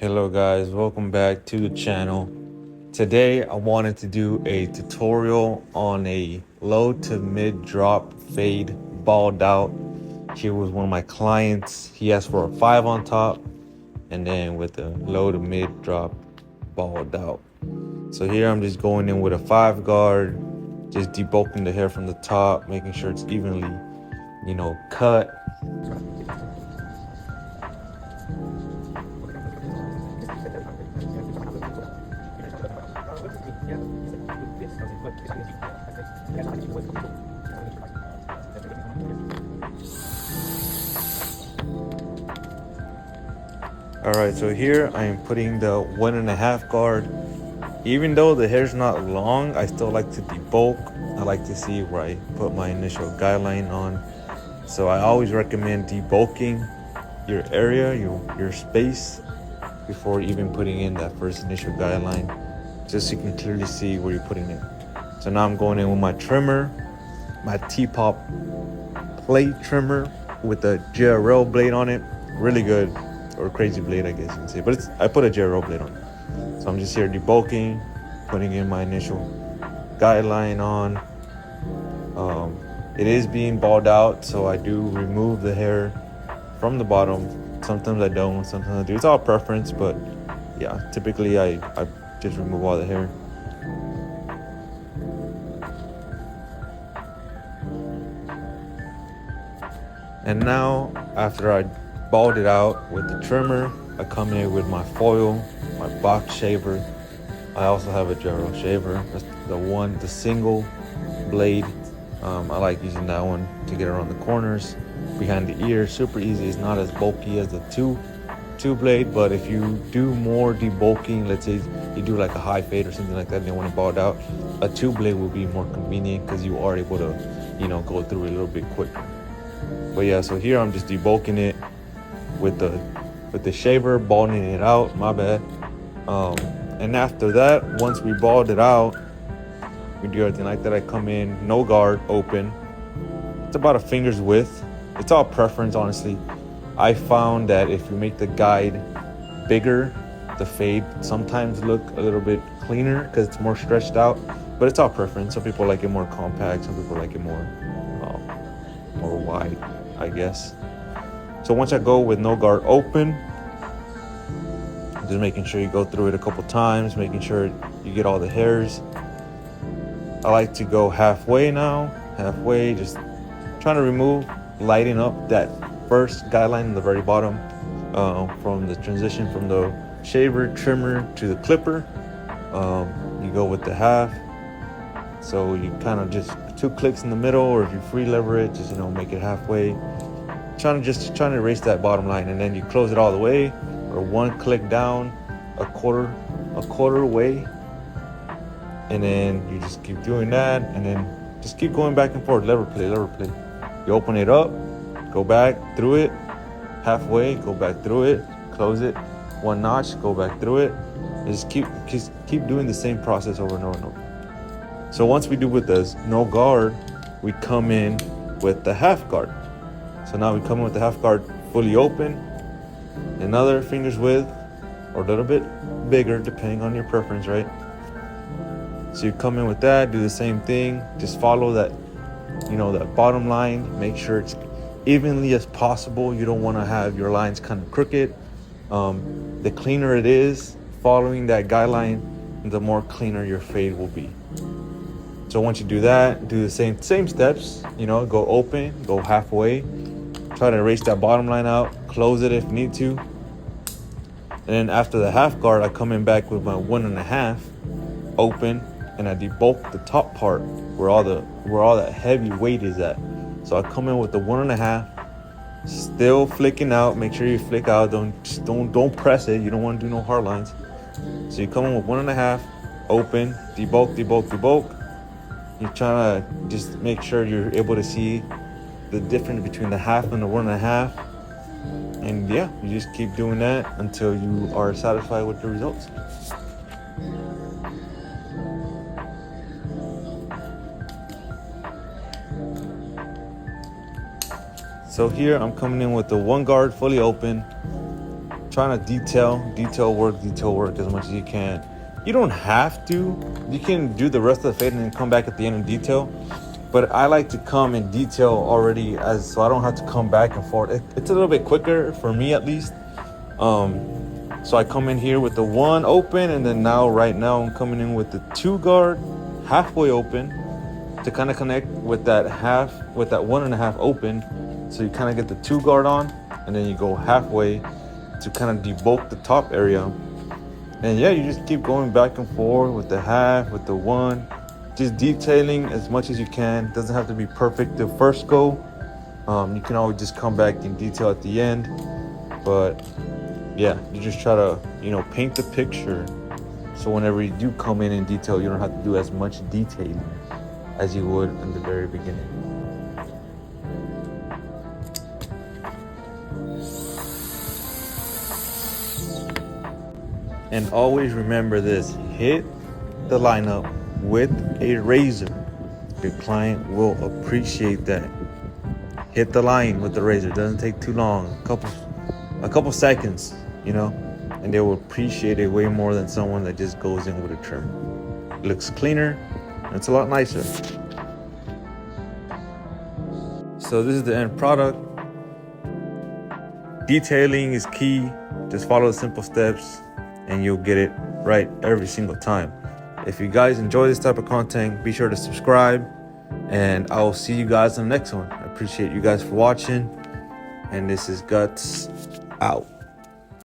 Hello guys, welcome back to the channel. Today I wanted to do a tutorial on a low to mid drop fade balled out. Here was one of my clients. He asked for a 5 on top and then with a low to mid drop balled out. So here I'm just going in with a 5 guard, just debulking the hair from the top, making sure it's evenly, cut. Alright, so here I am putting the 1.5 guard. Even though the hair's not long, I still like to debulk. I like to see where I put my initial guideline on. So I always recommend debulking your area, your space, before even putting in that first initial guideline, just so you can clearly see where you're putting it. So now I'm going in with my trimmer, my T-Pop plate trimmer with a JRL blade on it. Really good, or crazy blade, I guess you can say. But I put a JRL blade on it. So I'm just here debulking, putting in my initial guideline on. It is being balled out, so I do remove the hair from the bottom. Sometimes I don't, sometimes I do. It's all preference, but yeah, typically I just remove all the hair. And now, after I balled it out with the trimmer, I come in with my foil, my box shaver. I also have a JRL shaver. That's the single blade. I like using that one to get around the corners, behind the ear. Super easy. It's not as bulky as the two blade, but if you do more debulking, let's say you do like a high fade or something like that and you want to ball it out, a 2 blade will be more convenient because you are able to, go through it a little bit quicker. But yeah, so here I'm just debulking it with the shaver, balling it out. My bad. And after that, once we balled it out, we do everything like that. I come in, no guard, open. It's about a finger's width. It's all preference, honestly. I found that if you make the guide bigger, the fade sometimes look a little bit cleaner because it's more stretched out. But it's all preference. Some people like it more compact. Some people like it more wide, I guess. So once I go with no guard open, just making sure you go through it a couple times, making sure you get all the hairs. I like to go halfway now, just trying to remove, lighting up that first guideline in the very bottom, from the transition from the shaver, trimmer to the clipper. You go with the half, so you kind of just 2 clicks in the middle, or if you free lever it, just make it halfway. Trying to erase that bottom line, and then you close it all the way, or 1 click down, a quarter way. And then you just keep doing that, and then just keep going back and forth, lever play. You open it up, go back through it, halfway, go back through it, close it, 1 notch, go back through it, and just keep doing the same process over and over and over. So once we do with this no guard, we come in with the half guard. So now we come in with the half guard fully open, another finger's width, or a little bit bigger, depending on your preference, right? So you come in with that, do the same thing, just follow that, that bottom line, make sure it's evenly as possible. You don't want to have your lines kind of crooked. The cleaner it is, following that guideline, the more cleaner your fade will be. So once you do that, do the same steps, go open, go halfway, try to erase that bottom line out, close it if need to. And then after the half guard, I come in back with my 1.5 open, and I debulk the top part where all that heavy weight is at. So I come in with the 1.5, still flicking out. Make sure you flick out. Don't press it. You don't want to do no hard lines. So you come in with 1.5 open, debulk. You're trying to just make sure you're able to see the difference between the half and the 1.5. And yeah, you just keep doing that until you are satisfied with the results. So here I'm coming in with the 1 guard fully open, trying to detail work as much as you can. You don't have to. You can do the rest of the fade and then come back at the end and detail. But I like to come and detail already, so I don't have to come back and forth. It's a little bit quicker for me, at least. So I come in here with the 1 open, and then right now I'm coming in with the 2 guard halfway open to kind of connect with that 1.5 open. So you kind of get the 2 guard on, and then you go halfway to kind of debulk the top area. And yeah, you just keep going back and forth with the half, with the 1, just detailing as much as you can. Doesn't have to be perfect the first go. You can always just come back and detail at the end. But yeah, you just try to, paint the picture. So whenever you do come in and detail, you don't have to do as much detailing as you would in the very beginning. And always remember this: hit the lineup with a razor. Your client will appreciate that. Hit the line with the razor. It doesn't take too long, a couple seconds, and they will appreciate it way more than someone that just goes in with a trim. It looks cleaner, and it's a lot nicer. So this is the end product. Detailing is key. Just follow the simple steps and you'll get it right every single time. If you guys enjoy this type of content, be sure to subscribe, and I will see you guys in the next one. I appreciate you guys for watching, and this is Guts out.